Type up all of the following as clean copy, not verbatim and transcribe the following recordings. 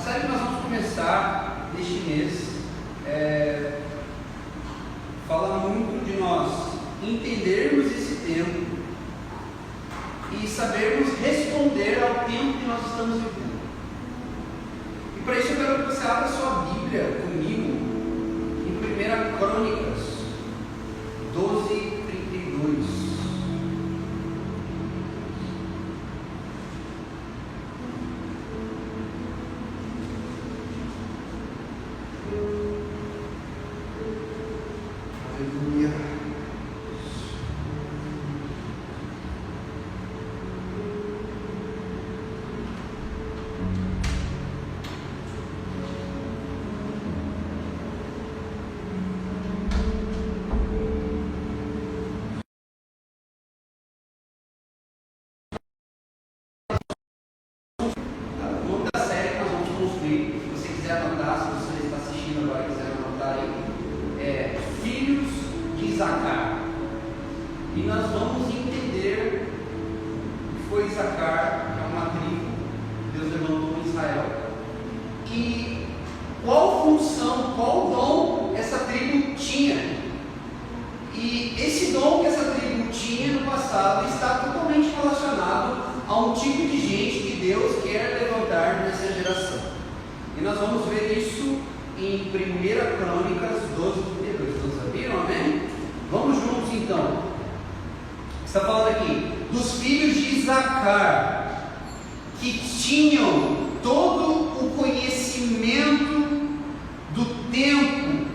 série que nós vamos começar neste mês fala muito de nós entendermos esse tempo e sabermos responder ao tempo que nós estamos vivendo. E para isso eu quero que você abra sua Bíblia comigo em 1 Crônicas 12:32. E nós vamos entender o que foi Issacar, que é uma tribo que Deus levantou em Israel, e qual função, qual dom essa tribo tinha. E esse dom que essa tribo tinha no passado está totalmente relacionado a um tipo de gente que Deus quer levantar nessa geração. E nós vamos ver isso em 1 Crônicas 12:32. Todos sabiam? Amém? Vamos juntos então. Está falando aqui dos filhos de Issacar, que tinham todo o conhecimento do tempo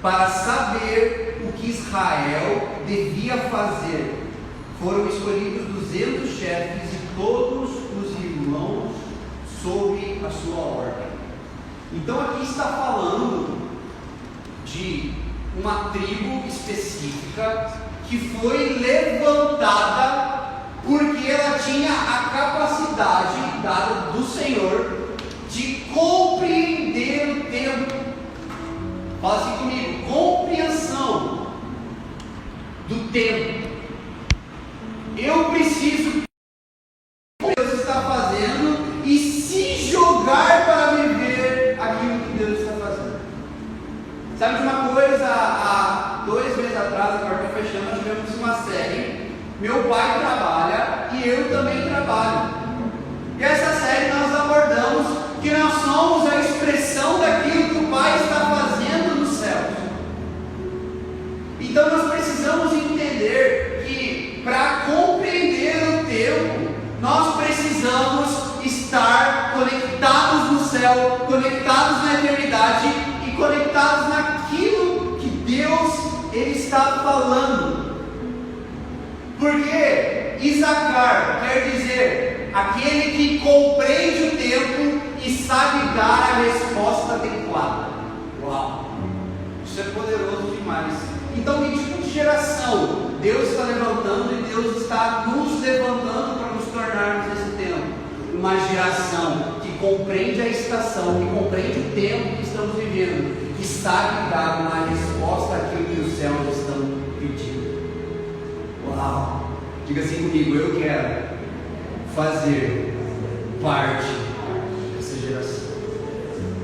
para saber o que Israel devia fazer. Foram escolhidos 200 chefes e todos os irmãos sob a sua ordem. Então aqui está falando de uma tribo específica que foi levantada porque ela tinha a capacidade dada do Senhor de compreender o tempo. Fala assim comigo: compreensão do tempo. Eu preciso o que Deus está fazendo e se jogar para viver aquilo que Deus está fazendo. Sabe de uma coisa? Há 2 meses atrás, agora estou fechando, nós tivemos uma série. Meu pai trabalha e eu também trabalho. E essa série nós abordamos que nós somos a expressão daquilo que o Pai está fazendo nos céus. Então nós precisamos entender que para compreender o tempo, nós precisamos estar conectados no céu, conectados na eternidade e conectados naquilo que Deus Ele está falando. Porque Issacar quer dizer aquele que compreende o tempo e sabe dar a resposta adequada. Uau! Isso é poderoso demais. Então, que tipo de geração Deus está levantando e Deus está nos levantando para nos tornarmos nesse tempo? Uma geração que compreende a estação, que compreende o tempo que estamos vivendo, que sabe dar uma resposta àquilo que os céus estão pedindo. Uau! Diga assim comigo: eu quero fazer parte dessa geração.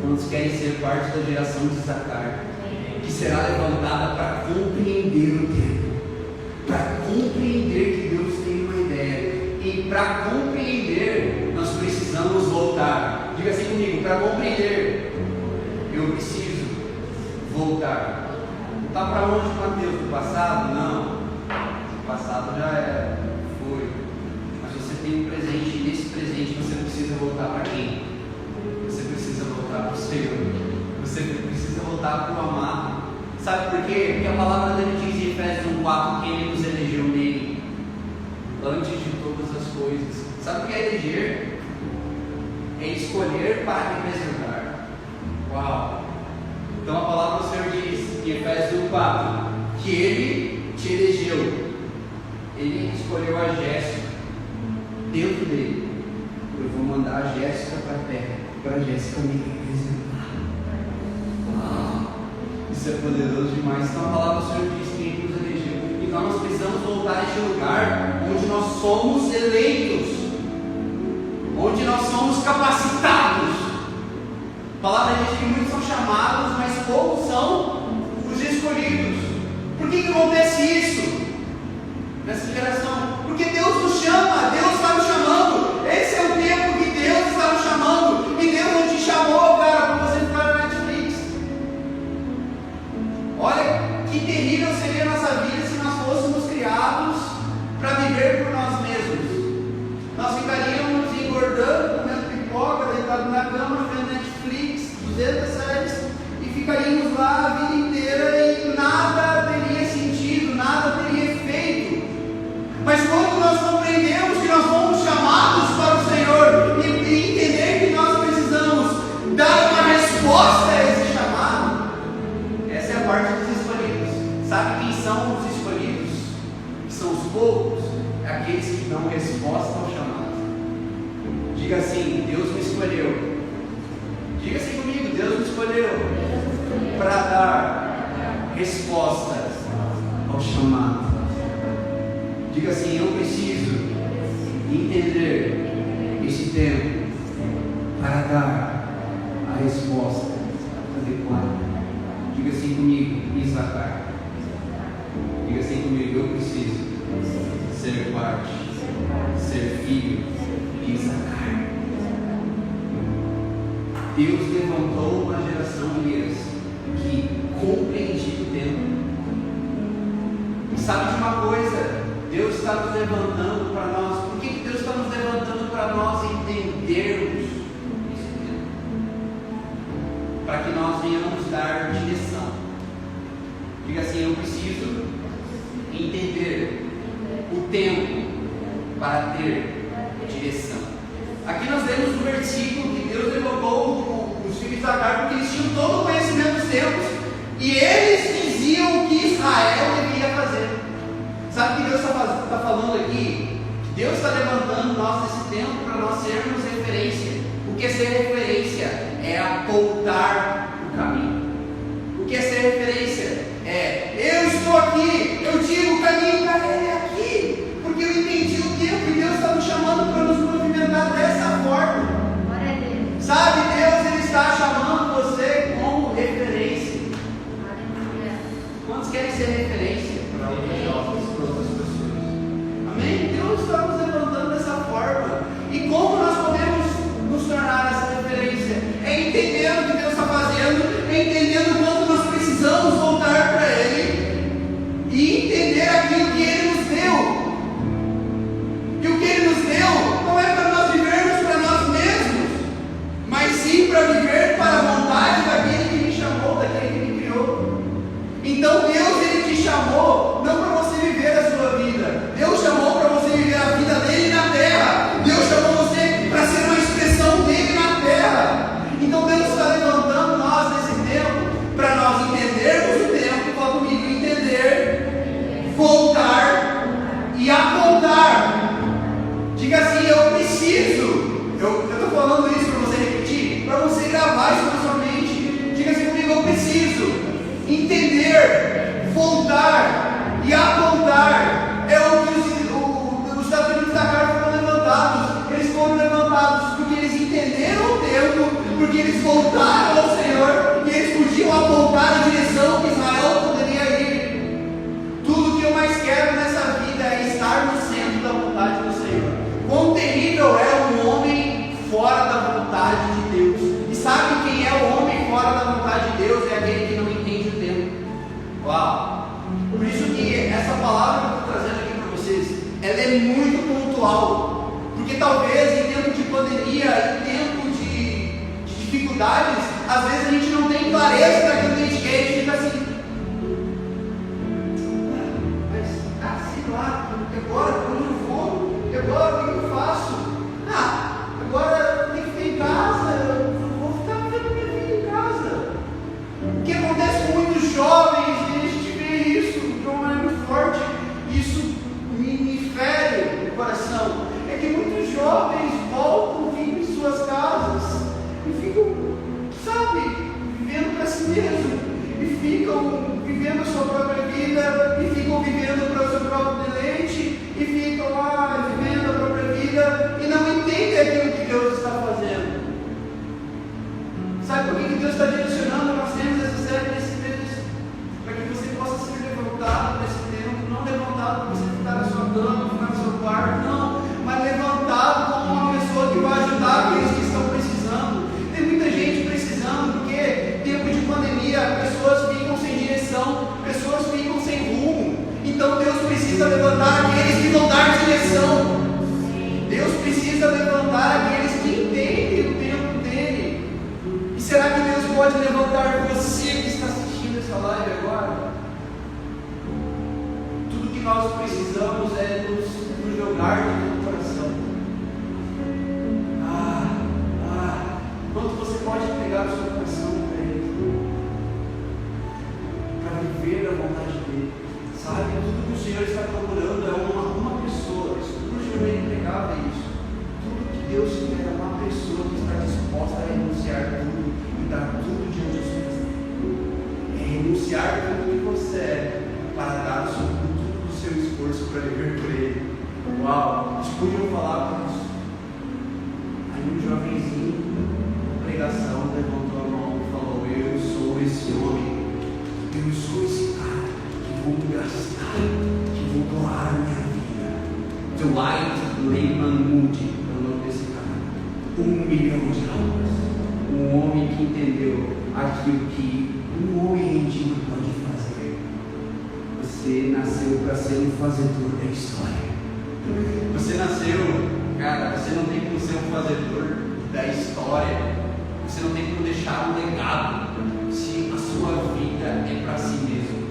Quantos querem ser parte da geração de Issacar, que será levantada para compreender o tempo, para compreender que Deus tem uma ideia, e para compreender nós precisamos voltar. Diga assim comigo: para compreender eu preciso voltar. Está para onde, Mateus? Do passado? Não. O passado já era, foi. Mas você tem um presente, e nesse presente você precisa voltar para quem? Você precisa voltar para o Senhor. Você precisa voltar para o amado. Sabe por quê? Porque a palavra dele diz em Efésios 1:4 que Ele nos elegeu nele, antes de todas as coisas. Sabe o que é eleger? É escolher para representar. Uau! Então a palavra do Senhor diz em Efésios 1:4 que Ele te elegeu. Ele escolheu a Jéssica dentro dele. Eu vou mandar a Jéssica para a terra, para a Jéssica me representar. Isso é poderoso demais. Então a palavra do Senhor diz que Ele nos elegeu. Então nós precisamos voltar a este lugar onde nós somos eleitos, onde nós somos capacitados A palavra diz que muitos são chamados, mas poucos são os escolhidos. Por que acontece isso nessa geração? Porque Deus nos chama, Deus está nos chamando. Esse é o tempo que Deus está nos chamando. E Deus não te chamou, cara, para você ficar na Netflix. Olha que terrível seria a nossa vida se nós fôssemos criados para viver por nós mesmos. Nós ficaríamos engordando, comendo pipoca, deitado na cama, vendo Netflix, 200 séries, e ficaríamos lá a vida inteira e nada teria sentido, nada teria efeito. Mas quando nós compreendemos que nós fomos chamados para o Senhor e entender que nós precisamos dar uma resposta a esse chamado, essa é a parte dos escolhidos. Sabe quem são os escolhidos? Que são os poucos, aqueles que dão resposta ao chamado. Diga assim: Deus me escolheu. Diga assim comigo: Deus me escolheu para dar respostas ao chamado. Diga assim: eu preciso entender esse tempo para dar a resposta adequada. Diga assim comigo: Isacar. Diga assim comigo: eu preciso ser parte, ser filho de Isacar. Deus levantou uma geração de que compreendia o tempo. E sabe de uma coisa? Deus está nos levantando para nós. Por que Deus está nos levantando para nós entendermos esse tempo? Para que nós venhamos dar direção. Diga assim: eu preciso entender o tempo para ter direção. Aqui nós lemos um versículo que Deus levantou os filhos de Isacar porque eles tinham todo o conhecimento dos tempos e eles diziam o que Israel deveria fazer. Sabe o que Deus está falando aqui? Deus está levantando nós nesse tempo para nós sermos referência. O que é ser referência? É apontar o caminho. O que é ser referência? Eu estou aqui, eu digo o caminho para ele aqui, porque eu entendi o tempo e Deus está nos chamando para nos movimentar dessa forma. Sabe, Deus ele está chamando você como referência. Quantos querem ser referência para outras pessoas? Amém? Deus está nos levantando dessa forma. E como nós podemos nos tornar essa referência? É entendendo o que Deus está fazendo, é entendendo quanto nós precisamos voltar para Ele e entender aquilo que Ele nos deu. E o que Ele nos deu não é para nós vivermos para nós mesmos, mas sim para viver para a vontade daquele que me chamou, daquele que me criou. Então Deus ele te chamou não para você viver a sua vida. Deus chamou para você viver a vida dele na terra. Deus chamou você para ser uma expressão dele na terra. Então Deus está levantando nós nesse tempo para nós entendermos o tempo. Fala comigo: entender, voltar e apontar. Diga assim: eu preciso. Eu estou falando isso para você repetir, para você gravar isso na sua mente. Diga assim comigo: eu preciso entender, voltar e apontar. É o que os filhos de Isacar foram levantados. Eles foram levantados porque eles entenderam o tempo, porque eles voltaram ao Senhor e eles podiam apontar a direção que Israel poderia ir. Tudo que eu mais quero nessa vida é estar no centro da vontade do Senhor. Quão terrível é um homem fora da vontade de Deus. E sabe quem é o homem fora da vontade de Deus? É aquele que não entende o tempo. Uau! Por isso que essa palavra que eu estou trazendo aqui para vocês, ela é muito pontual. Porque talvez em tempo de pandemia, em tempo de dificuldades, às vezes a gente não tem clareza daquilo que a gente quer, a gente fica assim. Mas, sei lá, agora para onde eu vou? E agora o que eu faço? Agora tem que ficar em casa, eu vou ficar vivendo minha vida em casa. O que acontece com muitos jovens, e a gente vê isso de uma maneira muito forte, isso me fere o coração, é que muitos jovens voltam, ficam em suas casas e ficam, sabe, vivendo para si mesmo, e ficam vivendo a sua própria vida, e ficam vivendo para o seu próprio deleite, e ficam lá vivendo a própria vida, e não entendem aquilo que Deus está fazendo. Sabe por que Deus está direcionando, nós temos essa série nesse mês, para que você possa ser levantado nesse tempo, não levantado para você ficar na sua cama, ficar no seu quarto, não, mas levantado como uma pessoa que vai ajudar aqueles que estão precisando. Tem muita gente precisando, porque tempo de pandemia, pessoas ficam sem direção, pessoas ficam sem rumo. Então Deus precisa levantar aqueles que vão dar direção. Deus precisa levantar aqueles que entendem o tempo dele. E será que Deus pode levantar você que está assistindo essa live agora? Tudo que nós precisamos é nos jogar de todo o coração. Quanto você pode entregar o seu coração para Ele, para viver a vontade dele? Sabe, tudo que o Senhor está procurando é uma pessoa. Tudo o Senhor entregava isso. Tudo que Deus quer é uma pessoa que está disposta a renunciar tudo e dar tudo diante do Senhor. É renunciar tudo que você é para dar tudo do seu esforço para viver por Ele. Uau! Eles podiam falar com isso. Aí um jovenzinho, na pregação, levantou a mão e falou: eu sou esse homem, eu sou esse cara que vou gastar, que vou doar a minha vida. Dwight Lyman Moody é o nome desse cara. 1 milhão de almas. Um homem que entendeu aquilo que um homem rendido pode fazer. Você nasceu para ser um fazedor da história. Você nasceu, cara, você não tem como ser um fazedor da história. Você não tem como deixar um legado se a sua vida é para si mesmo.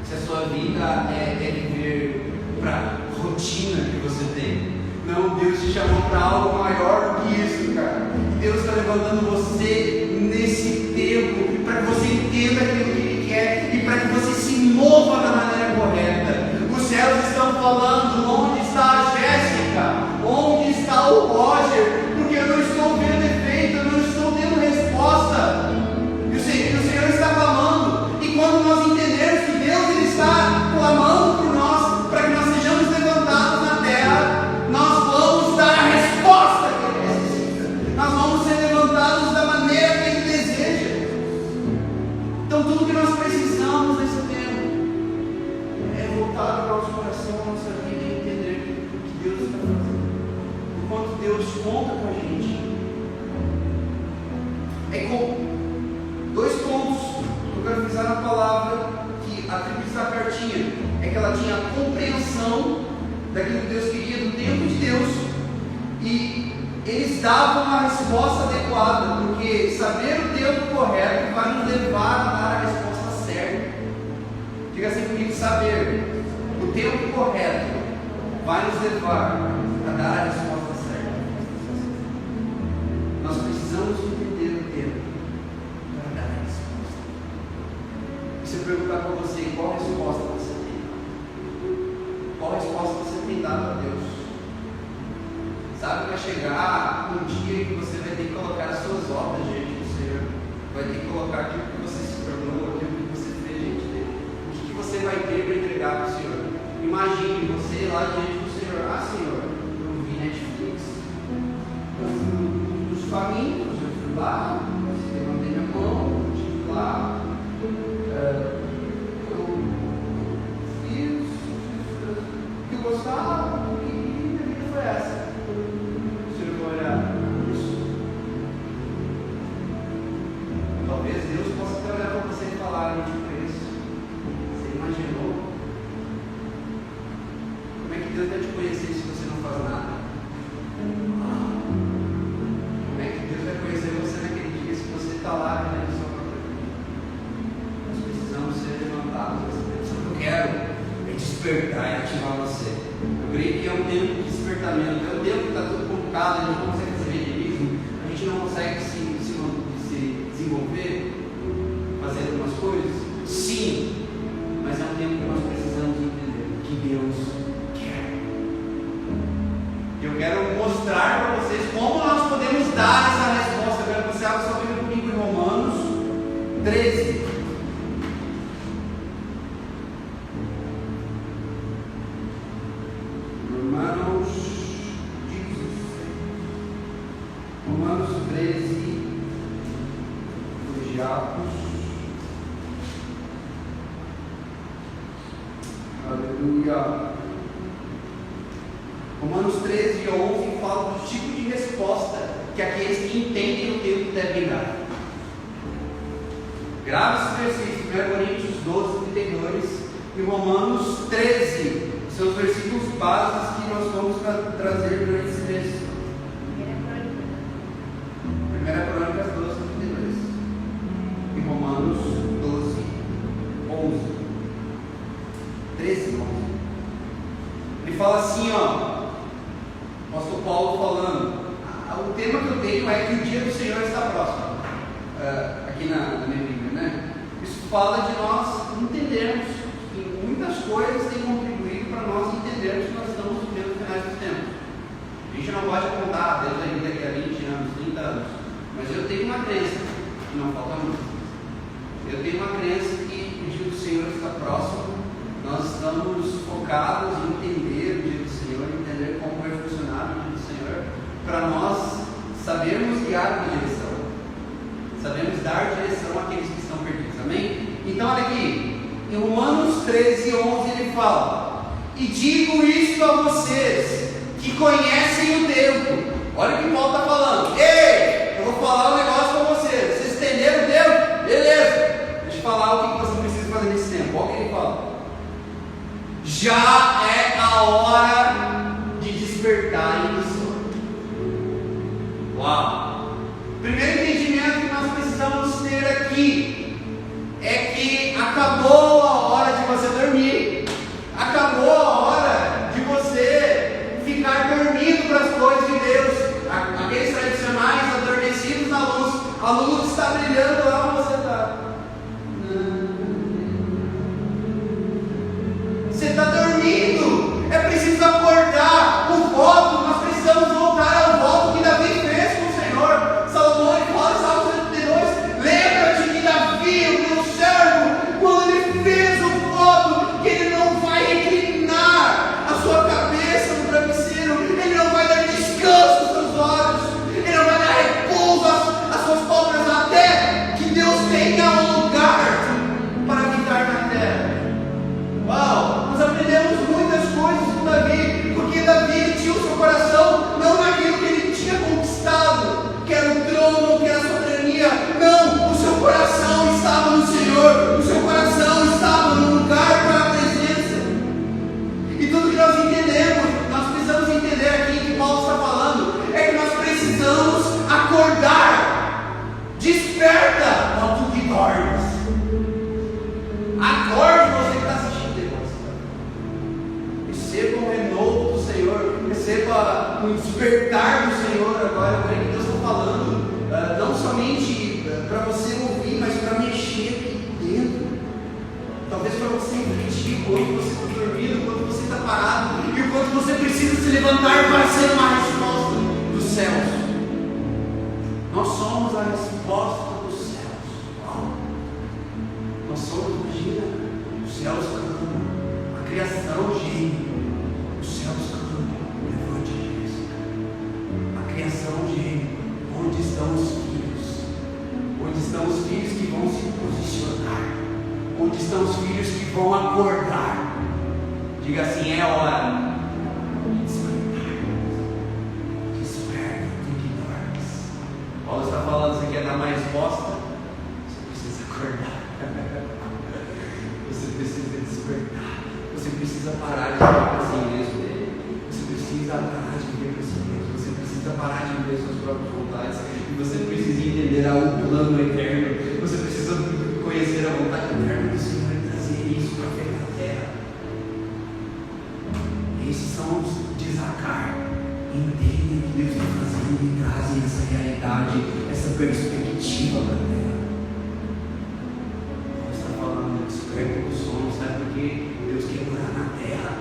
Se a sua vida é viver para a rotina que você tem. Não, Deus te chamou para algo maior do que isso, cara. E Deus está levantando você nesse tempo para que você entenda aquilo que Ele quer e para que você se mova da maneira correta. Os céus estão falando: onde está a Jéssica? Onde está o Roger? Porque eu não estou vendo efeito, eu não estou tendo resposta. E o Senhor está clamando. E quando nós entendermos que Deus Ele está clamando por nós, para que nós sejamos levantados na terra, nós vamos dar a resposta que Ele necessita. Nós vamos ser levantados da maneira que Ele deseja. Então tudo que nós precisamos nesse tempo é voltar para o nosso coração, a nossa vida e entender o que Deus está fazendo. Enquanto Deus conta com a gente. É com 2 pontos que eu quero frisar na palavra que atribuídos à cartinha é que ela tinha compreensão daquilo que Deus queria, do tempo de Deus, e eles davam a resposta adequada, porque saber o tempo correto vai nos levar a dar a resposta certa. Diga assim comigo: saber o tempo correto vai nos levar a dar a resposta certa. Nós precisamos entender o tempo para dar a resposta. E se eu perguntar para você, qual resposta você tem? Qual resposta você tem dado a Deus? Sabe, vai chegar um dia que você vai ter que colocar as suas obras diante do Senhor. Vai ter que colocar aquilo que você se tornou, aquilo que você fez diante dele. O que você vai ter para entregar para o Senhor? Imagine você lá diante do Senhor: ah, Senhor, eu vi Netflix, eu fui dos famintos, eu fui lá, eu levantei minha mão, eu estive lá, eu fiz o que eu gostava e minha vida foi essa. O Senhor vai olhar isso. Talvez Deus possa até olhar para você e falar: eu te conheço. Você imaginou? Como é que Deus vai te conhecer se você não faz nada? Como é que Deus vai conhecer você naquele dia se você está lá vivendo a sua própria vida? Nós precisamos ser levantados. Eu quero despertar e ativar você. Eu creio que é um tempo de despertamento. É um tempo que está tudo complicado, a gente não consegue fazer evangelismo, a gente não consegue se desenvolver, fazer algumas coisas. Sim, mas é um tempo que nós precisamos entender que Deus quer. Eu quero mostrar para vocês como nós podemos dar essa resposta. Eu quero que você abra sua Bíblia comigo em Romanos 13. Romanos 13, de Atos. Aleluia. Romanos 13 e 11 fala do tipo de resposta que aqueles que entendem o tempo devem dar. Grave esse versículo, 1 Coríntios 12, 32 e Romanos 13, são os versículos básicos que nós vamos trazer durante esse texto. 1 Crônicas 12, 32 e Romanos 12, 11. 13, 11. Ele fala assim, ó, o apóstolo Paulo falando, o tema que eu tenho é que o dia do Senhor está próximo, aqui na minha Bíblia, né? Isso fala de nós entendermos que muitas coisas têm contribuído para nós entendermos que nós estamos vivendo finais dos tempos. A gente não pode contar Deus ainda daqui a 20 anos, 30 anos, mas eu tenho uma crença que não falta muito. Eu tenho uma crença que o dia do Senhor está próximo. Nós estamos focados em entender o dia do Senhor, entender como vai funcionar o dia do Senhor, para nós sabermos guiar uma direção, sabemos dar direção àqueles que estão perdidos, amém? Então olha aqui, em Romanos 13, 11 ele fala, e digo isto a vocês, que conhecem o tempo. Olha o que Paulo está falando, ei, eu vou falar um negócio para vocês, vocês entenderam o tempo? Beleza, deixa eu falar o que você precisa fazer nesse tempo. Olha o que ele fala, já é a hora de despertarem do sono. Uau! Primeiro entendimento que nós precisamos ter aqui é que acabou a hora de você dormir, acabou a hora de você ficar dormindo para as coisas de Deus. Aqueles tradicionais adormecidos na luz, a luz está brilhando lá onde você está. Você está dormindo, é preciso acordar. O voto, nós precisamos voltar ao voto que Davi fez com o Senhor. Salomão ele fala em Salmo 102, lembra-te que Davi, o meu servo, quando ele fez o voto, que ele não vai reclinar a sua cabeça no travesseiro, ele não vai dar descanso aos seus olhos, ele não vai dar repouso às suas palmas, até que Deus tenha um lugar para habitar na terra. Uau! Nós aprendemos muitas coisas com Davi, porque Davi tinha o seu coração não naquilo que ele tinha conquistado, que era o trono, que era a soberania. Não, o seu coração estava no Senhor, o seu coração estava no lugar para a presença. E tudo que nós entendemos, nós precisamos entender aqui que Paulo está falando, é que nós precisamos acordar. Desperta, ó tu que dormes. Acorde, você que está assistindo depois. Receba o renovo do Senhor, receba o despertar do Senhor agora. Eu creio que Deus está falando, não somente para você ouvir, mas para mexer aqui dentro. Talvez para você refletir quando você está dormindo, quando você está parado e o quanto você precisa se levantar para ser uma resposta dos céus. Nós somos a resposta dos céus. Nós somos, imagina, os céus clamam, a criação geme, os céus clamam, levante Jesus. A criação geme, onde estão os filhos? Onde estão os filhos que vão se posicionar? Onde estão os filhos que vão acordar? Diga assim, é hora de despertar. Desperta, tu que dormes. Paulo está falando, você quer dar mais resposta? Você precisa acordar. Você precisa despertar. Você precisa parar de viver para si mesmo. Você precisa parar de viver para si mesmo. Você precisa parar de viver suas próprias vontades. E você precisa entender o plano eterno. Você precisa conhecer a vontade eterna do Senhor e trazer isso para ver na terra. Esses são os desacar. Entendem o que Deus está fazendo e trazem essa realidade, essa perspectiva para a terra. Desperta do sono, sabe por quê? Deus quer morar na terra.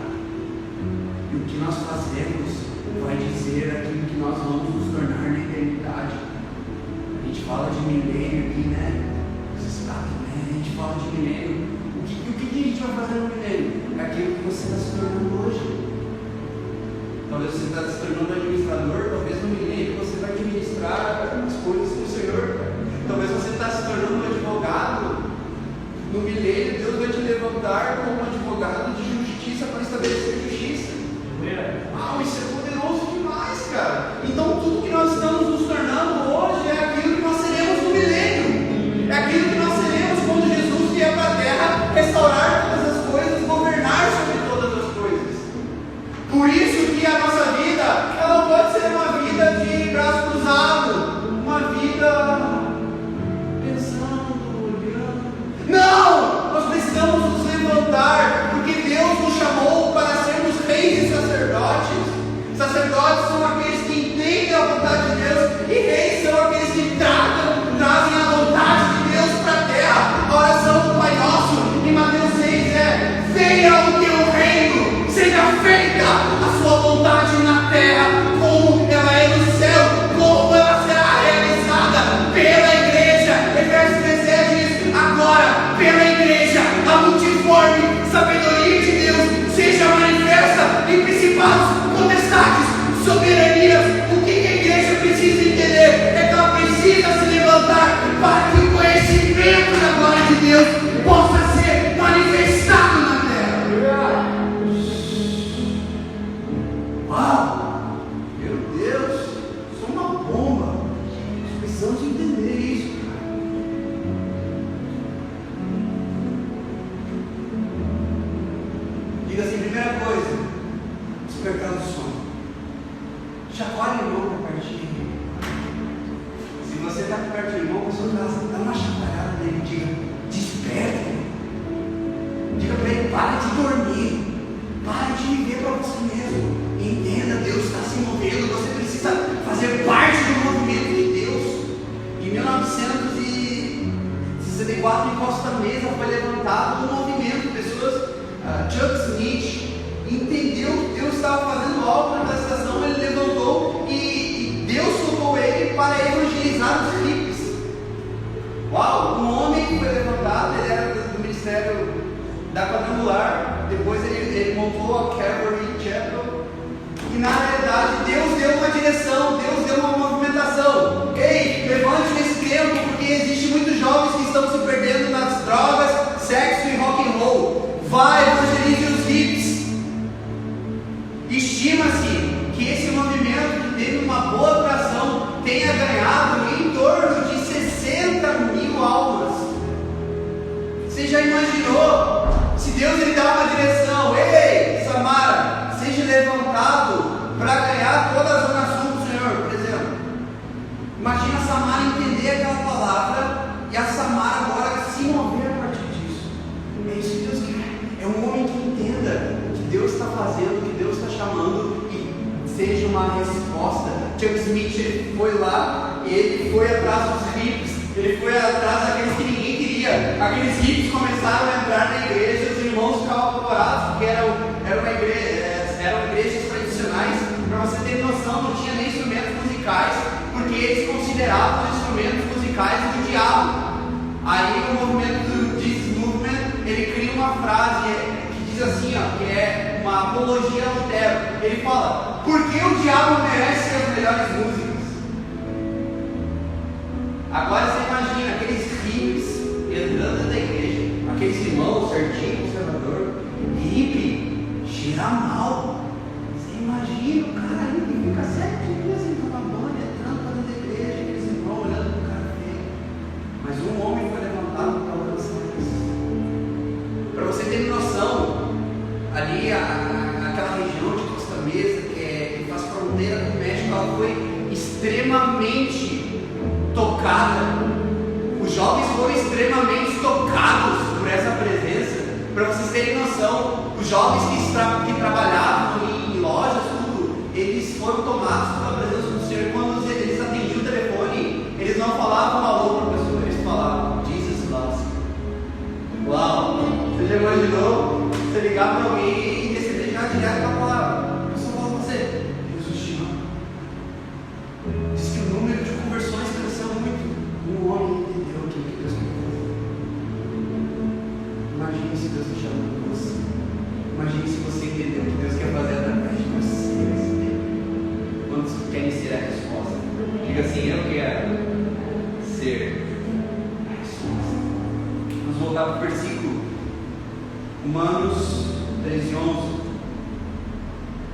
E o que nós fazemos vai dizer aquilo que nós vamos nos tornar na eternidade. A gente fala de milênio aqui, né? A gente fala de milênio. O que a gente vai fazer no milênio? É aquilo que você está se tornando hoje. Talvez você está se tornando administrador, talvez no milênio você vai administrar as coisas do Senhor. Talvez você está se tornando um advogado no milênio. Deus vai te levantar como um advogado de justiça para estabelecer justiça. Uau, isso é poderoso demais, cara. Então tudo que nós estamos nos tornando hoje é aquilo que nós seremos no milênio. É aquilo que nós seremos quando Jesus vier para a terra, restaurar todas as coisas, governar sobre todas as coisas. Por isso que a nossa vida, ela não pode ser uma vida de braço cruzado, uma vida pensando, olhando. Não! Nós precisamos nos levantar, porque Deus nos chamou para sermos reis e sacerdotes. Sacerdotes são aqueles que entendem a vontade de Deus, e reis são aqueles que trazem a vontade de Deus para a terra. A oração do Pai Nosso em Mateus 6 é: venha o teu reino, seja feita a sua vontade na terra, como ela é no céu, como ela será realizada pela igreja. Efésios 3 diz: agora, pela igreja, a multiforme sabedoria de Deus seja manifesta em principados, potestades, soberanias. O que a igreja precisa entender é que ela precisa se levantar para que o conhecimento da glória de Deus possa ser manifestado na terra. Uau! Meu Deus! Sou uma bomba! Nós precisamos entender isso, cara. Diga assim: primeira coisa, despertar do sono. Chacoalhe o irmão para perto de mim. Se você está perto do irmão, a pessoa está numa chacoalhada dele, diga: desperta. Diga para ele: para de dormir. Pare de viver para você mesmo. Entenda, Deus está se movendo. Você precisa fazer parte do movimento de Deus. Em 1964, em Costa Mesa, foi levantado um movimento. Pessoas, Chuck Smith entendeu que Deus estava fazendo algo naquela estação. Ele levantou e Deus soltou ele para evangelizar os hippies. Uau! Um homem que foi levantado, ele era do ministério da Quadrangular. Depois ele montou a Calvary Chapel. E na realidade Deus deu uma direção, Deus deu uma movimentação. Ei, levante nesse tempo, porque existem muitos jovens que estão se perdendo nas drogas, sexo e rock and roll. Vai, evangelize os hippies. Estima-se que esse movimento, que teve uma boa atração, tenha ganhado em torno de 60 mil almas. Você já imaginou? Se Deus ele dá uma direção: ei, Samara, seja levantado para ganhar toda a zona sul do Senhor, por exemplo. Imagina a Samara entender aquela palavra e a Samara agora se mover a partir disso. É isso que Deus quer. É um homem que entenda o que Deus está fazendo, o que Deus está chamando, e seja uma resposta. Chuck Smith, ele foi lá, ele foi atrás dos hippies, ele foi atrás daqueles que ninguém queria. Aqueles hippies começaram a entrar na igreja, os irmãos ficavam apavorados, porque eram igrejas tradicionais. Para você ter noção, não tinha nem instrumentos musicais, porque eles consideravam os instrumentos musicais do diabo. Aí o movimento do Jesus Movement, ele cria uma frase que diz assim, que é uma apologia a Lutero. Ele fala: por que o diabo merece as melhores músicas? Agora você imagina aqueles hippies entrando da igreja, aqueles irmãos certinho, conservador, hippie, cheira mal. Você imagina o cara aí que fica 7 dias em Cabanha, entrando para dentro da igreja, aqueles irmãos olhando para o cara feio. Mas um homem foi levantado para alcançar isso. Para você ter noção, ali aquela região de Costa Mesa, que faz fronteira com o México, ela foi extremamente tocada. Os jovens foram extremamente tocados por essa presença. Para vocês terem noção, os jovens que trabalhavam em lojas, tudo, eles foram tomados pela presença do Senhor. Quando eles atendiam o telefone, eles não falavam alô para a pessoa, eles falavam Jesus loves you. Uau! Você já imaginou você ligar para alguém e receber já direto com a palavra? A pessoa fala para você: Jesus te ama. Diz que o número de conversões cresceu muito. Um homem entendeu o que Deus quer fazer. Imagine se Deus te chamando para você. Imagine se você entendeu o que Deus quer fazer através de você. Quantos querem ser a resposta? Diga assim: eu quero ser voltar para o versículo. Romanos 13:11.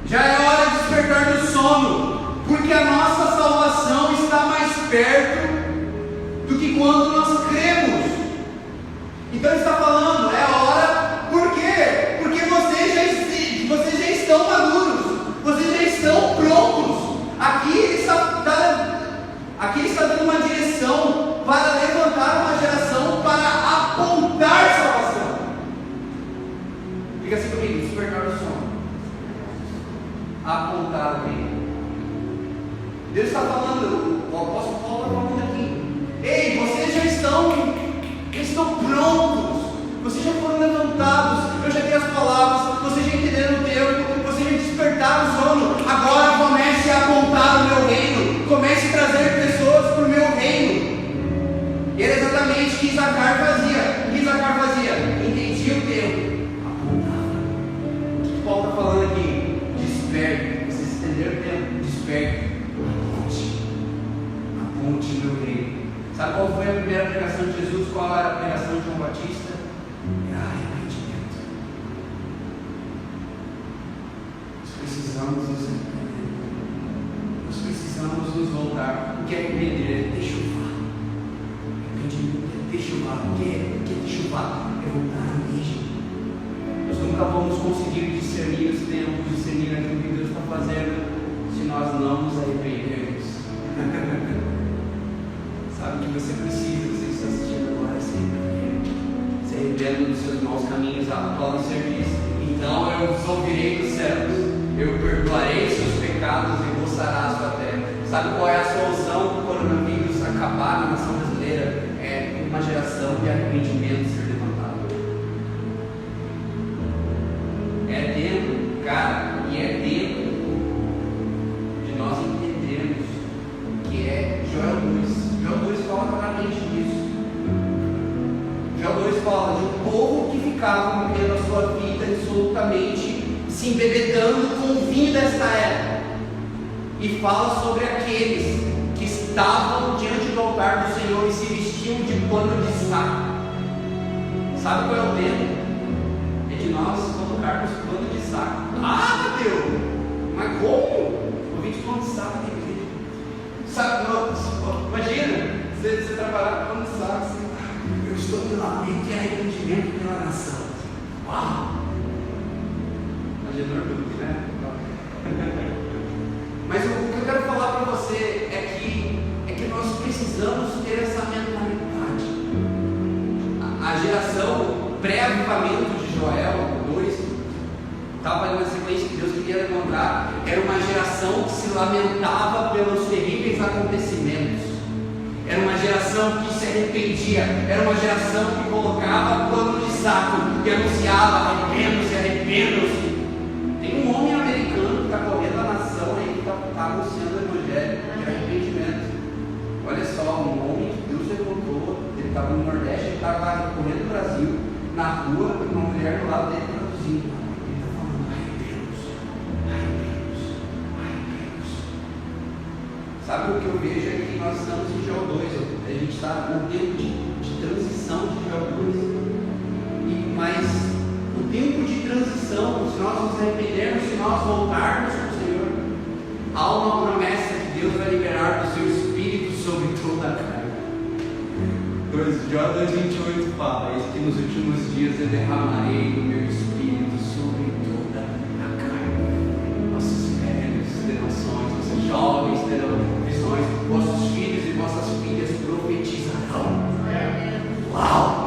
Já é hora de despertar do sono, porque a nossa salvação está mais perto do que quando nós cremos. Então ele está falando, é a hora, por quê? Porque vocês já estão maduros, vocês já estão prontos. Aqui ele está dando uma direção para levantar uma geração para apontar salvação. Fica assim comigo, despertar do sono, apontar o reino. Deus está falando, o apóstolo Paulo está falando aqui: ei, vocês já estão prontos, vocês já foram levantados, eu já dei as palavras, vocês já entenderam o tempo, vocês já despertaram o sono. Agora comece a apontar o meu reino, comece a trazer pessoas para o meu reino. E era exatamente o que Zacar fazia. O que Zacar fazia? Entendia o tempo, apontava. O que Paulo está falando aqui? Desperte. Vocês entenderam o tempo? Desperte. Aponte o meu reino. Sabe qual foi a primeira pregação de Jesus? Qual era a pregação de João Batista? Era arrependimento. Nós precisamos nos arrepender. Nós precisamos nos voltar. O que é arrepender? Deixa eu falar. Arrependimento é deixa eu falar. O que é deixa eu falar? É voltar à origem. Nós nunca vamos conseguir discernir os tempos, discernir aquilo que Deus está fazendo, se nós não nos arrependermos. Sabe o que você precisa, você está assistindo agora, se arrependa dos seus maus caminhos, atual serviço. Então eu os ouvirei dos céus, eu perdoarei seus pecados e vou sarar a sua terra. Sabe qual é a solução para o coronavírus acabar na nação brasileira? É uma geração de arrependimento ser levantada. É dentro, cara, e é dentro de nós entendermos que é Joel 2. Joel 2 fala claramente disso. Joel 2 fala de um povo que ficava vivendo a sua vida absolutamente se embebedando com o vinho desta era. E fala sobre aqueles que estavam diante do altar do Senhor e se vestiam de pano de saco. Sabe qual é o tempo? É de nós colocarmos pano de saco. Ah, Deus! Mas como? Eu vim de pano de saco, tem que ver. Sabe, imagina, você trabalhar com pano de saco assim, eu estou pelo lamento e arrependimento pela nação. Uau! Imagina orgulho, né? Mas o que eu quero falar para você é que nós precisamos ter essa mentalidade. A geração pré-avivamento de Joel 2 estava na sequência que Deus queria levantar. Era uma geração que se lamentava pelos terríveis acontecimentos. Era uma geração que se arrependia. Era uma geração que colocava pano de saco e anunciava: arrependam-se, arrependam-se. Tem um homem americano que está correndo a nação aí, que está anunciando o evangelho de arrependimento. Olha só, um homem que Deus levantou, ele estava no Nordeste, ele estava lá correndo no Brasil, na rua, com uma mulher do lado dele traduzindo. Ele está falando: arrependam-se, arrependam-se, arrependam-se. Sabe o que eu vejo é que nós estamos em Joel 2, a gente está num tempo de transição de Joel 2. Mas o tempo de transição, se nós nos arrependermos, se nós voltarmos para o Senhor, há uma promessa que Deus vai liberar do seu Espírito sobre toda a carne. Joel 2:28 fala: eis que nos últimos dias eu derramarei do meu Espírito sobre toda a carne. Nossos velhos terão nações, nossos jovens terão visões, vossos filhos e vossas filhas profetizarão. Uau!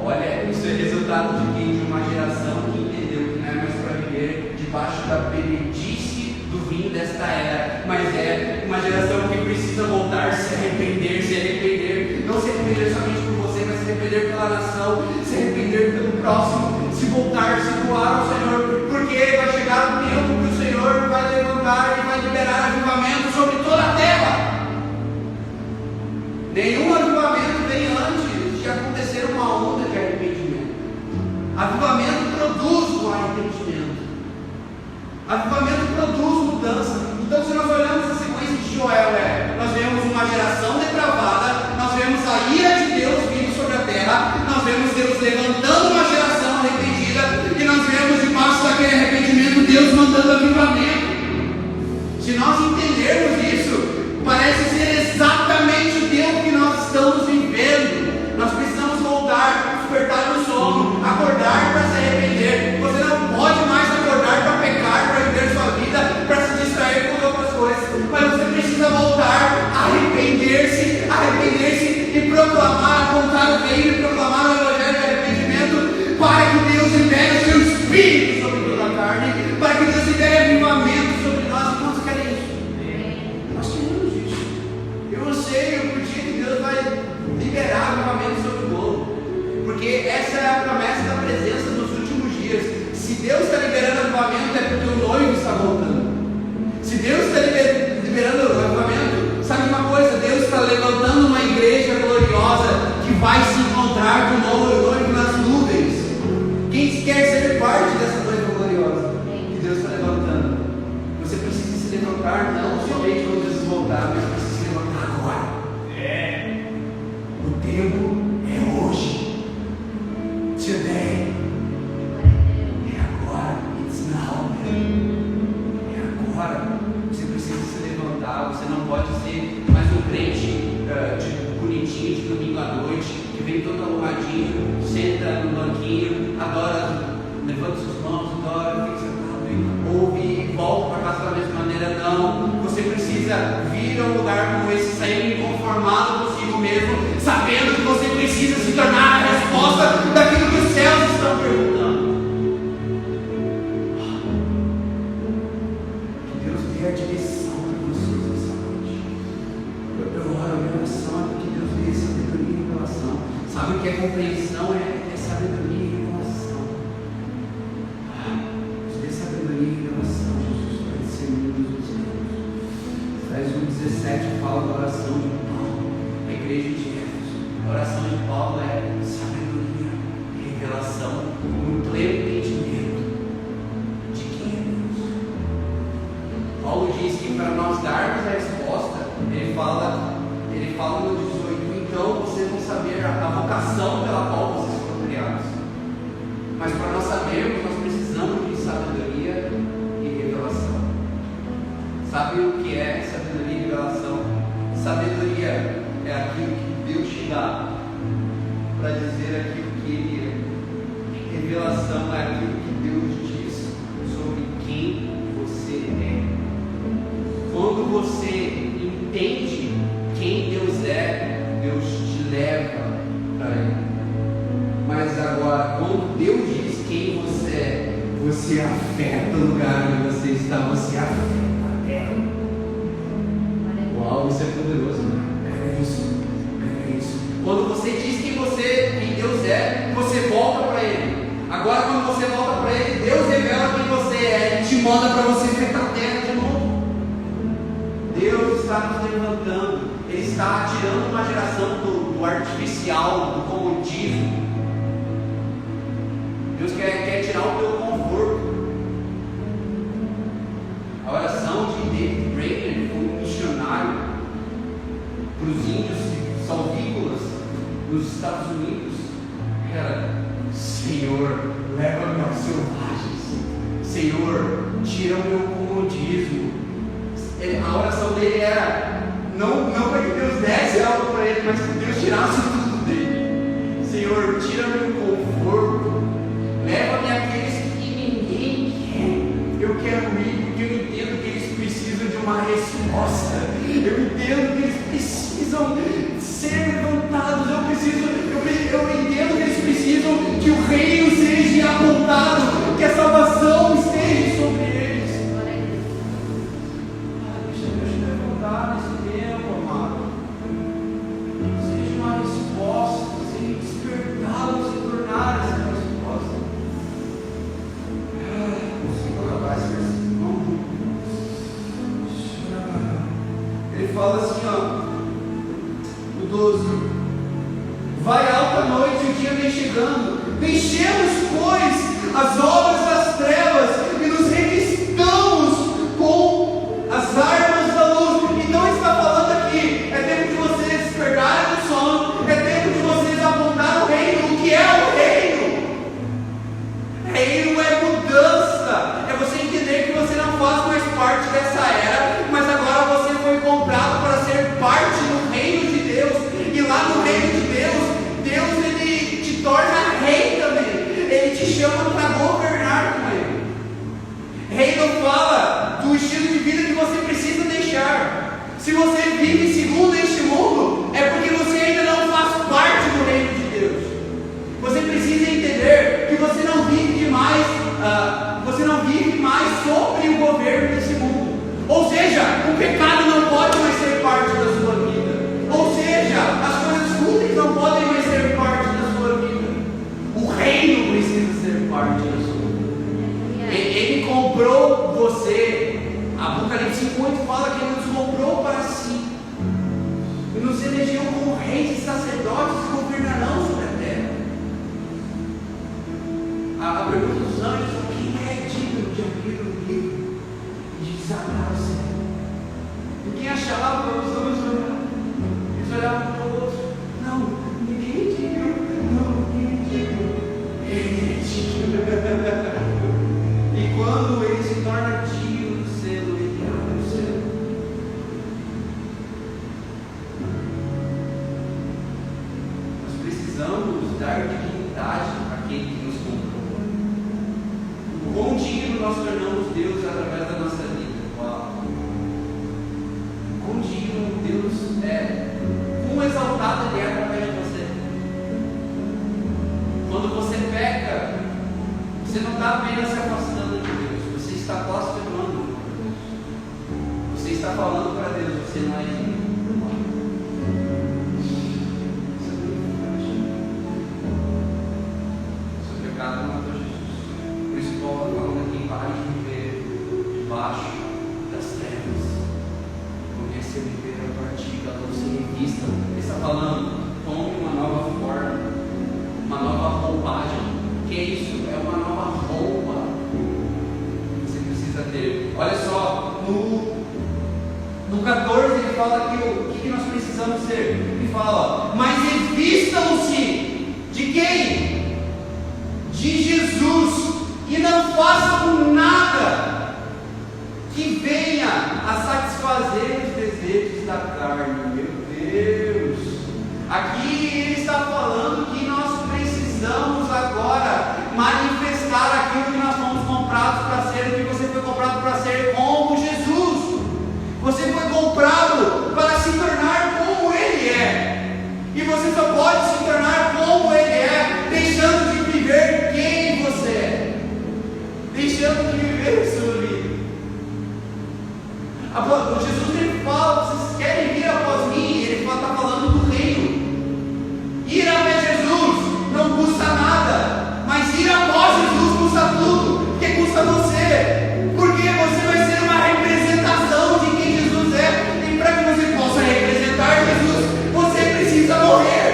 Olha, isso é resultado de quem? De uma geração que entendeu que não é mais para viver debaixo da benedice do vinho desta era, mas é uma geração que precisa voltar, se arrepender, não se arrepender somente por você, mas se arrepender pela nação, se arrepender pelo próximo, se voltar, se doar ao Senhor, porque vai chegar o tempo que o Senhor vai levantar e vai liberar avivamento sobre toda a terra. Nenhum avivamento vem antes de acontecer uma onda de arrependimento. Avivamento produz o arrependimento. Avivamento produz mudança. Então, se nós olhamos a sequência de Joel, nós vemos uma geração depravada, nós vemos a ira de Deus vindo sobre a terra, nós vemos vemos Deus levantando uma geração arrependida, e nós vemos debaixo daquele arrependimento Deus mandando avivamento. Se nós entendermos isso, parece ser exatamente o Deus que nós estamos vivendo. Nós precisamos voltar, despertar do sono, acordar para se arrepender. Você não pode mais acordar para pecar, para viver sua vida, para se distrair com outras coisas, mas você precisa voltar, arrepender-se e proclamar, apontar o reino e proclamar o evangelho de arrependimento, para que Deus libere o seu espírito sobre toda a carne, para que Deus libere avivamento sobre nós. E nós queremos isso. Nós queremos isso. Eu sei o dia que Deus vai liberar avivamento sobre o povo, porque essa é a promessa da presença nos últimos dias. Se Deus está liberando avivamento, é porque o noivo está voltando. Se Deus está liberando avivamento, sabe uma coisa? Deus está levantando uma igreja gloriosa que vai se encontrar com o noivo nas nuvens. Quem quer ser parte dessa noiva gloriosa que Deus está levantando? Você precisa se levantar não somente quando Jesus voltar, mas precisa se levantar agora. O tempo é hoje. Today. É agora. It's now. É agora. Você precisa se levantar. Você não pode ser mais um crente bonitinho de domingo à noite, que vem todo arrumadinho, senta no banquinho, adora, levanta suas mãos, adora, fica sentado, ouve e volta para casa da mesma maneira. Não. Você precisa vir a um lugar como esse, sair inconformado consigo mesmo, sabendo que você precisa se tornar a resposta daquilo que os céus estão perguntando. Que Deus dê a direção para vocês essa noite. Eu oro, a minha oração é que Deus dê sabedoria e revelação. Sabe o que é compreensão? É sabedoria e revelação. Deus dê sabedoria e revelação, Jesus, para discernir os erros. Efésios 1,17 fala da oração de Paulo, a igreja de Éfeso. A oração de Paulo é sabedoria e revelação, um pleno entendimento de quem é Deus. Paulo diz que para nós darmos a resposta, ele fala no 18, então vocês vão saber a vocação pela qual vocês foram criados. Mas para nós sabermos, nós precisamos de sabedoria e revelação. Sabe o que é sabedoria e revelação? Sabedoria é aquilo que Deus te dá para dizer aquilo que Ele é. Revelação é aquilo que Deus diz sobre quem você é. Quando você entende quem Deus é, Deus te leva para Ele. Mas agora, quando Deus diz quem você é, você afeta o lugar onde você está, você afeta a terra. Uau, isso é poderoso, né? É isso. Quando você diz quem Deus é, você volta para Ele. Agora, quando você volta para Ele, Deus revela quem você é e te manda para você afetar a terra de novo. Deus está nos levantando. Ele está tirando uma geração do artificial, do comodismo. Deus quer tirar o teu conforto. A oração de David Brainerd, um missionário para os índios salvícolas nos Estados Unidos, era: Senhor, leva-me aos selvagens. Senhor, tira o meu comodismo. A oração dele era não para que Deus desse algo para ele, mas que Deus tirasse tudo dele. Senhor, tira meu conforto, leva-me àqueles que ninguém quer. Eu quero ir porque eu entendo que eles precisam de uma resposta. Eu entendo que eles precisam ser levantados. Eu entendo que eles precisam que o reino seja apontado, que a salvação esteja sobre eles. Deixa Deus te levantar nesse tempo, amado. Seja uma resposta, seja despertá-los e tornar essa resposta. Vou acabar esse versículo. Ele fala assim, o 12: vai alta noite, o dia vem chegando, deixemos, pois, as obras das trevas e nos revistamos com as armas da luz. E não está falando aqui, é tempo de vocês despertarem do sono, é tempo de vocês apontar o reino, o que é o Se você vive segundo este mundo, é porque você ainda não faz parte do reino de Deus. Você precisa entender que você não vive mais sobre o governo desse mundo. Ou seja, o pecado não pode mais ser parte da sua vida. Ou seja, as coisas ruins não podem mais ser parte da sua vida. O reino precisa ser parte da sua vida. Ele comprou você. Apocalipse 5:8 fala que Ele nos comprou para si e nos elegeu como reis e sacerdotes que governarão sobre a terra. A pergunta dos anjos é: quem é digno de abrir o livro e de desatar o céu? Ninguém achava, os homens olhavam. Eles olhavam para o outro. Não, ninguém é digno. Não, ninguém é digno. Ele é digno. E quando ele se torna digno do selo, ele abre o céu. Nós precisamos dar dignidade àquele que nos comprou. O quão digno nós tornamos Deus através da nossa vida. Uau! O quão digno Deus é. Quão exaltado Ele é através de você. Quando você peca, você não está apenas se afastando de Deus, você está blasfemando. Você está falando para Deus: você não é digno. Seu pecado matou Jesus. Por isso Paulo está falando aqui: pare de viver debaixo das trevas. Comece a viver a partir da luz em vista. Ele está falando: tome uma nova forma, uma nova roupagem. Que é isso? É uma nova roupa que você precisa ter. Olha só, no 14 ele fala que o que nós precisamos ser. Ele fala: mas revistam-se de quem? De Jesus, e não façam nada que venha a satisfazer os desejos da carne. Meu Deus! Aqui ele está falando que nós precisamos agora manifestar aquilo que nós fomos comprados para ser, o que você foi comprado para ser, como Jesus. Você foi comprado para se tornar como Ele é, e você só pode se tornar como Ele é deixando de viver quem você é, deixando de viver a sua vida. Jesus ele fala: vocês querem vir após mim? Ele está falando do reino. Ir até Jesus não custa nada, mas ir após Jesus custa tudo, porque custa você, porque você vai ser uma representação de quem Jesus é, e para que você possa representar Jesus, você precisa morrer.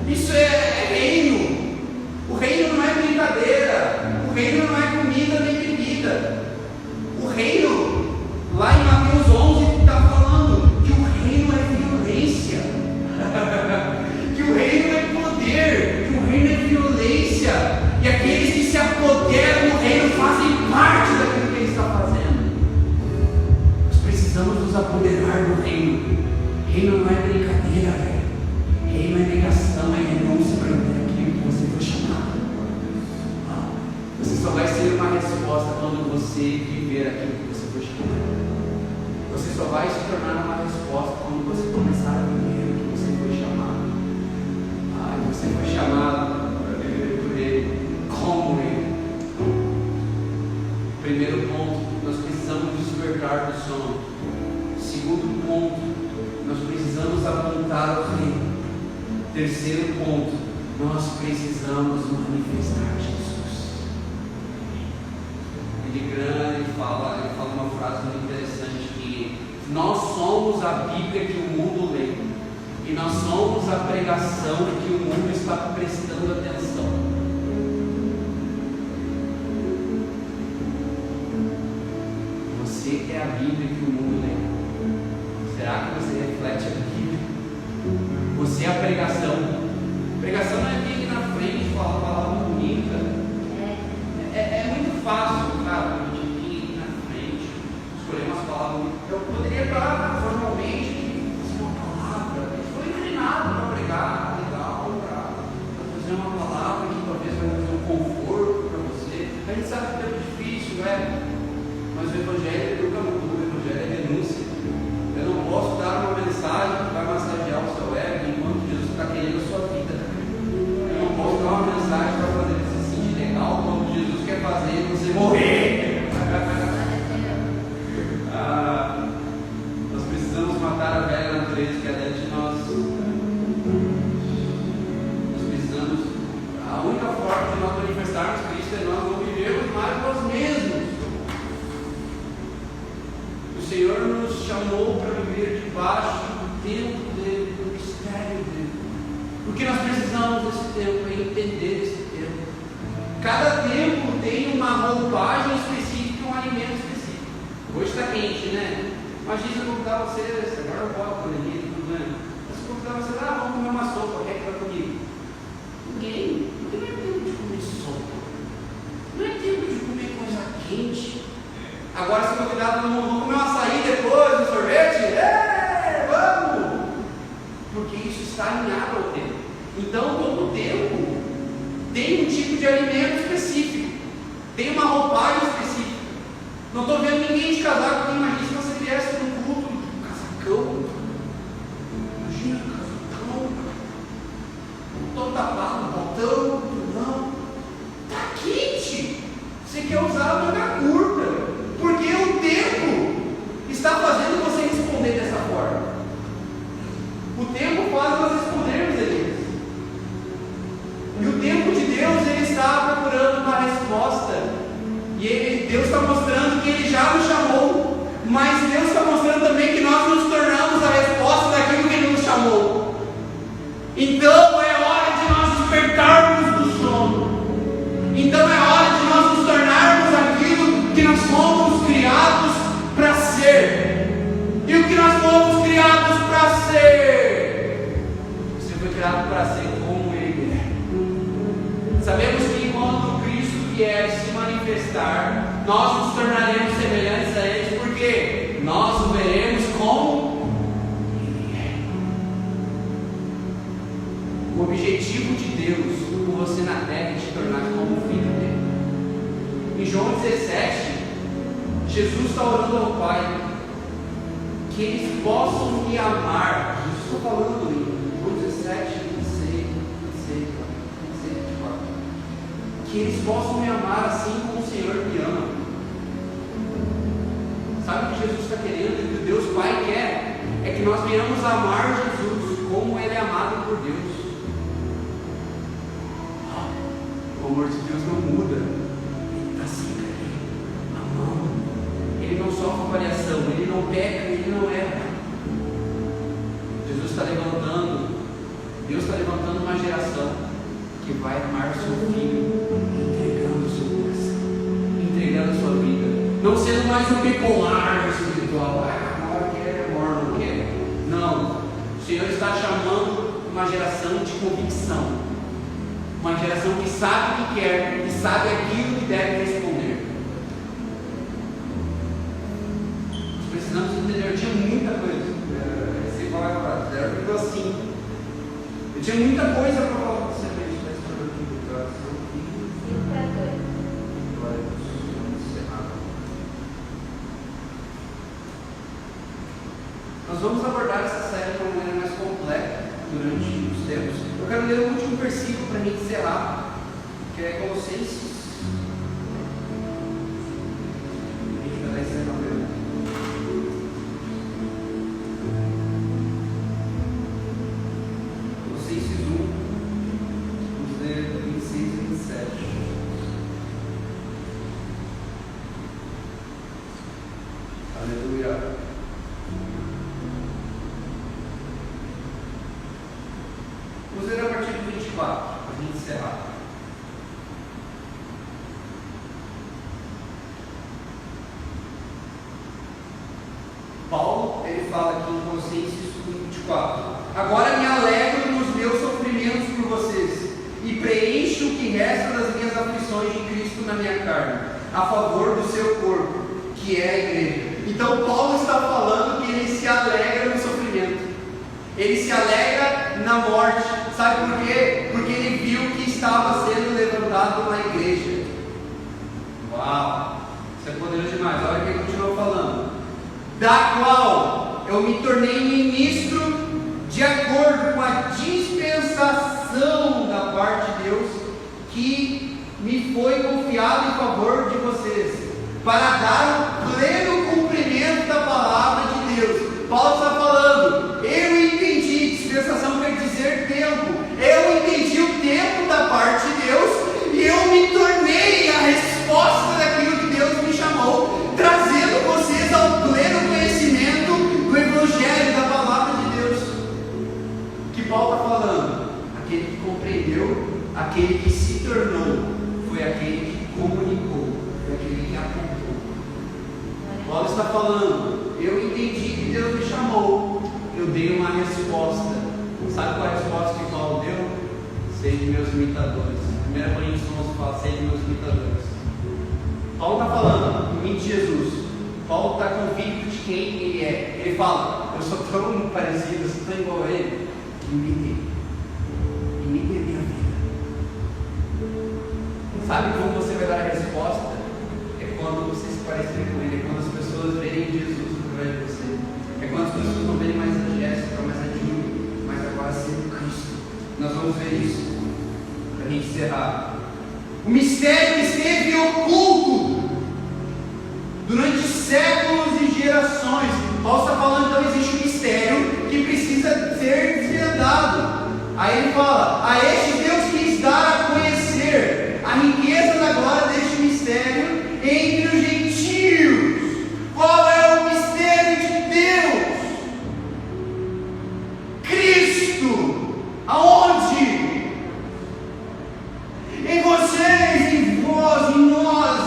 Isso é reino. O reino não é brincadeira, o reino não é comida nem bebida. O reino, lá em Mateus 11, está falando que o reino é violência. Que o reino é poder, que o reino é violência, e aqueles que se apoderam do reino fazem parte daquilo que ele está fazendo. Nós precisamos nos apoderar do reino. Reino não é brincadeira, velho. Reino é negação, é renúncia para aquilo que você foi chamado. Você só vai ser uma resposta quando você viver aquilo que você foi chamado. Você só vai se tornar uma resposta quando você começar a viver o que você foi chamado. Você foi chamado para viver por Ele, como Ele. Primeiro ponto, nós precisamos despertar do sono. Segundo ponto, nós precisamos apontar ao reino. Terceiro ponto, nós precisamos manifestar Jesus. Ele fala uma frase muito interessante, que nós somos a Bíblia que o mundo lê, e nós somos a pregação que o mundo está prestando atenção. Você é a Bíblia que o mundo lê. Será que você reflete a Bíblia? Você é a pregação. Pregação não é vir aqui na frente e falar uma palavra bonita. É muito fácil, cara, a gente vir na frente, escolher umas palavras. Eu poderia falar formalmente, uma palavra. Foi treinado para pregar, legal, para fazer uma palavra que talvez vai trazer um conforto para você. A gente sabe que é difícil, mas o Evangelho educa muito, o Evangelho é chamou para viver debaixo do tempo dele, do mistério dele. O que nós precisamos desse tempo é entender esse tempo. Cada tempo tem uma roupagem específica, um alimento específico. Hoje está quente, né? Imagina se eu convidar vocês, agora eu boto por ali, tudo, né? Se eu convidar vocês, vamos comer uma sopa, quem é que vai comigo? Ninguém. Não é tempo de comer sopa. Não é tempo de comer coisa quente. Agora, se eu convidar todo mundo, vamos comer um açaí depois, um sorvete? Vamos! Porque isso está alinhado ao tempo. Então, todo tempo tem um tipo de alimento específico, tem uma roupagem específica. Não estou vendo ninguém de casaco aqui. Imagina se você viesse num culto de casacão. Imagina, casacão, todo tapado, botão, não. Está quente. Você quer usar a manga curta, porque o tempo está fazendo você responder dessa forma. O tempo faz nós respondermos a Deus. E o tempo de Deus, Ele está procurando uma resposta. E Deus está mostrando que Ele já nos chamou. Mas Deus está mostrando também que nós nos tornamos a resposta daquilo que Ele nos chamou. Então é hora de nós despertarmos do sono. Então é hora de nós nos tornarmos aquilo que nós fomos criados para ser. E o que nós fomos criados para ser? Você foi criado para ser como Ele é. Sabemos que quando Cristo vier se manifestar, nós nos tornaremos semelhantes a Ele, porque nós o veremos como Ele é. O objetivo de Deus por você na terra é te tornar como filho dele. Em João 17, Jesus está orando ao Pai que eles possam me amar. Jesus está falando em João 17, 26, 24. Que eles possam me amar assim como o Senhor me ama. Sabe o que Jesus está querendo? O que Deus Pai quer é que nós venhamos amar Jesus como Ele é amado por Deus. O amor de Deus não muda. Ele está sempre ali, amando. Ele não sofre variação, Ele não peca, Ele não erra. Jesus está levantando, Deus está levantando uma geração que vai amar seu filho, entregando o seu coração, entregando a sua vida, não sendo mais um bipolar espiritual. Na hora que é amor, não quer. Não, o Senhor está chamando uma geração de convicção, uma geração que sabe o que quer, que sabe aquilo que deve responder. Nós precisamos entender. Eu tinha muita coisa, você vai falar, 0,5. Eu tinha muita coisa para falar com você, para a gente estar estudando aqui do coração. 5 para 2. Nós vamos abordar essa série de uma maneira mais completa durante os tempos. Eu quero ler o último versículo para a gente encerrar, que é Colossenses. A gente vai ler esse mesmo. Colossenses 1, vamos ler 26 e 27. Aleluia. Vamos ler a partir do 24, para a gente encerrar. Paulo, ele fala aqui em Colossenses 24: agora me alegro nos meus sofrimentos por vocês, e preencho o que resta das minhas aflições de Cristo na minha carne, a favor do seu corpo, que é a igreja. Então Paulo está falando que ele se alegra no sofrimento, ele se alegra na morte. Sabe por quê? Porque ele viu que estava sendo levantado uma igreja. Uau! Isso é poderoso demais. Olha o que ele continua falando: da qual eu me tornei ministro de acordo com a dispensação da parte de Deus que me foi confiada em favor de vocês, para dar o pleno cumprimento da palavra de Deus. Paulo está falando, eu entendi, dispensação quer dizer tempo, eu entendi o tempo da parte de Deus, e eu me tornei a resposta daquilo que Deus me chamou, trazendo vocês ao pleno conhecimento quando eu entendi que Deus me chamou, eu dei uma resposta. Sabe qual é a resposta que Paulo deu? Sede meus imitadores. 1 Coríntios 11 fala: sede meus imitadores. Paulo está falando, imite Jesus. Paulo está convicto de quem ele é. Ele fala: eu sou tão parecido, eu sou tão igual a ele. Imite a minha vida. Sabe como você vai dar a resposta? É quando você se parecer com ele, é quando as pessoas verem Jesus através de você, é quando as pessoas não verem mais a Jéssica, mais a Júlia, mas agora sendo Cristo. Nós vamos ver isso para a gente encerrar. O mistério que esteve oculto durante séculos e gerações. Paulo está falando, então existe um mistério que precisa ser desvendado. Aí ele fala: a este Deus quis dar a conhecer a riqueza da glória deste mistério entre os gentios. Qual é o mistério de Deus? Cristo. Aonde? Em vocês, em vós, em nós.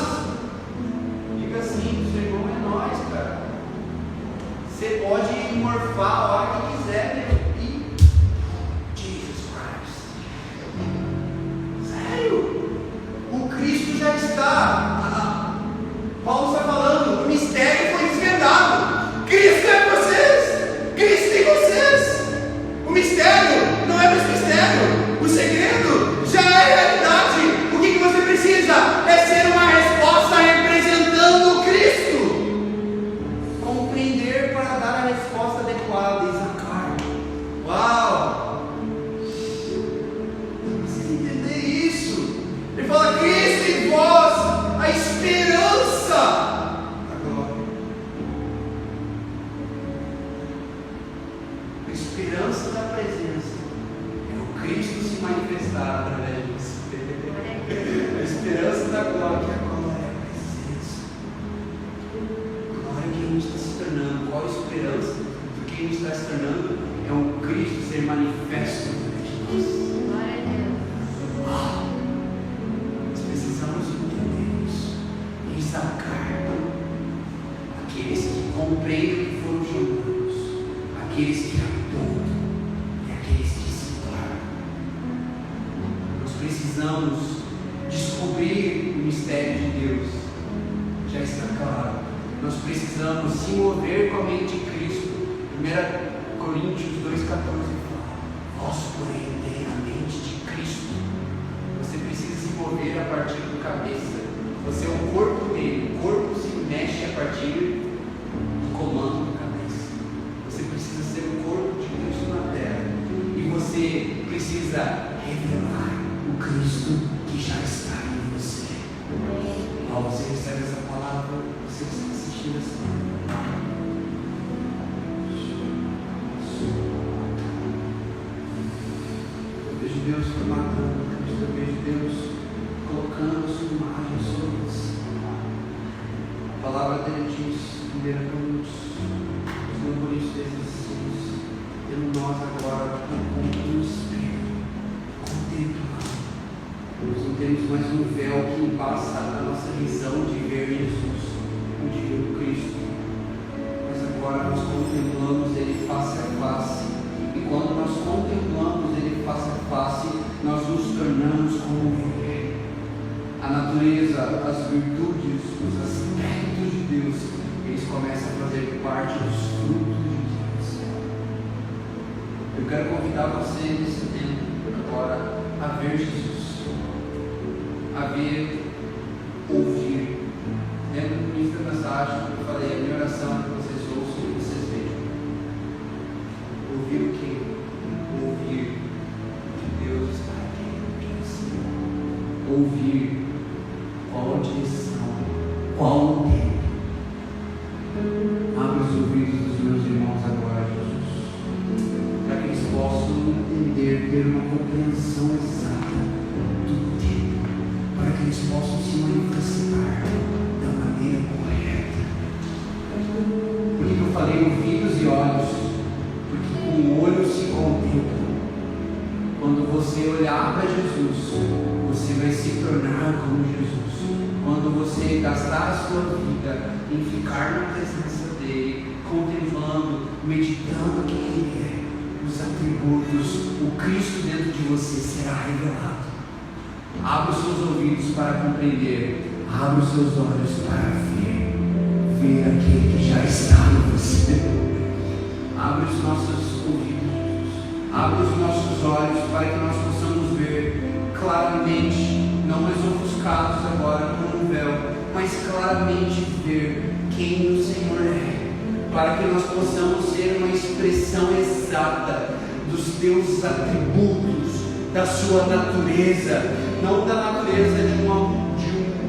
Diga assim: seu irmão é nós, cara. Você pode morfar a hora que quiser, né? Jesus Christ. Sério? O Cristo já está. Paulo está falando, o mistério foi desvendado. Cristo é em vocês. Cristo em vocês. O mistério não é mais mistério. O segredo já é realidade. O que você precisa é ser uma resposta representando o Cristo. Compreender para dar a resposta adequada. Isacar. Uau! Você precisa entender isso. Ele fala: Cristo em vós, a esperança da glória. A esperança da presença é o Cristo se manifestar através de você. A esperança da glória, que a glória é a presença. A glória que a gente está se tornando. Qual a esperança do que a gente está se tornando? É um Cristo ser manifesto através de nós. Glória a Deus. Uau! Nós precisamos entender isso e sacar aqueles que compreendem que foram chamados, aqueles que apontam e aqueles que se tornam. Nós precisamos descobrir o mistério de Deus. Já está claro. Nós precisamos se mover com a mente de Cristo. 1 Coríntios 2,14 fala: vós, porém, tem a mente de Cristo. Você precisa se mover a partir do cabeça. Você é o corpo dele. O corpo se mexe a partir do comando da cabeça. Você precisa ser o corpo de Cristo na terra. E você precisa revelar o Cristo que já está em você. Ao você recebe essa palavra, você está assistindo essa eu vejo Deus formatando Cristo, eu vejo Deus colocando a sua imagem sobre você. A palavra dele diz, 1 Coríntios, no Coríntios 16, tendo nós agora um encontro no Espírito, contemplando. Nós não temos mais um véu que embaça a nossa visão de ver Jesus, de ver o Cristo. Mas agora nós contemplamos Ele face a face. E quando nós contemplamos Ele face a face, nós nos tornamos como Ele é. A natureza, as virtudes, os aspectos de Deus, eles começam a fazer parte dos frutos de Deus. Eu quero convidar você nesse tempo agora a ver Jesus, a ver, ouvir. Lembra do início da mensagem que eu falei, a minha oração é que vocês ouçam e vocês vejam. Ouvir o quê? Ouvir que Deus está aqui. Ouvir qual a direção, qual o tempo. Abre os ouvidos dos meus irmãos agora, Jesus, para que eles possam entender, ter uma compreensão exata do tempo, para que eles possam se manifestar da maneira correta. Por que eu falei ouvidos e olhos? Porque com o olho se contempla. Quando você olhar para Jesus, você vai se tornar como Jesus. Quando você gastar a sua vida em ficar na presença dele, dele, contemplando, meditando quem ele é, os atributos, o Cristo dentro de você será revelado. Abra os seus ouvidos para compreender, abra os seus olhos para ver aquele que já está em você. Abre os nossos ouvidos, abre os nossos olhos para que nós possamos ver claramente, não mais ofuscados agora por um véu, mas claramente ver quem o Senhor é, para que nós possamos ser uma expressão exata dos teus atributos, da sua natureza, não da natureza de um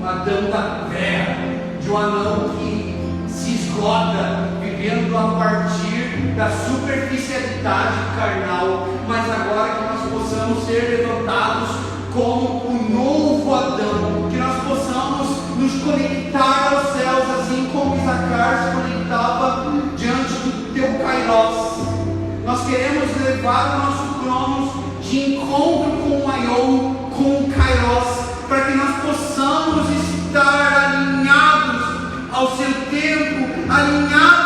Adão da terra, de um anão que se esgota, vivendo a partir da superficialidade carnal, mas agora que nós possamos ser levantados como o novo Adão, que nós possamos nos conectar aos céus, assim como Isacar se conectava diante do teu Kairos. Nós queremos levar o nosso cronos de encontro com o Aion, com o Kairos, para que nós possamos estar alinhados ao seu tempo, alinhados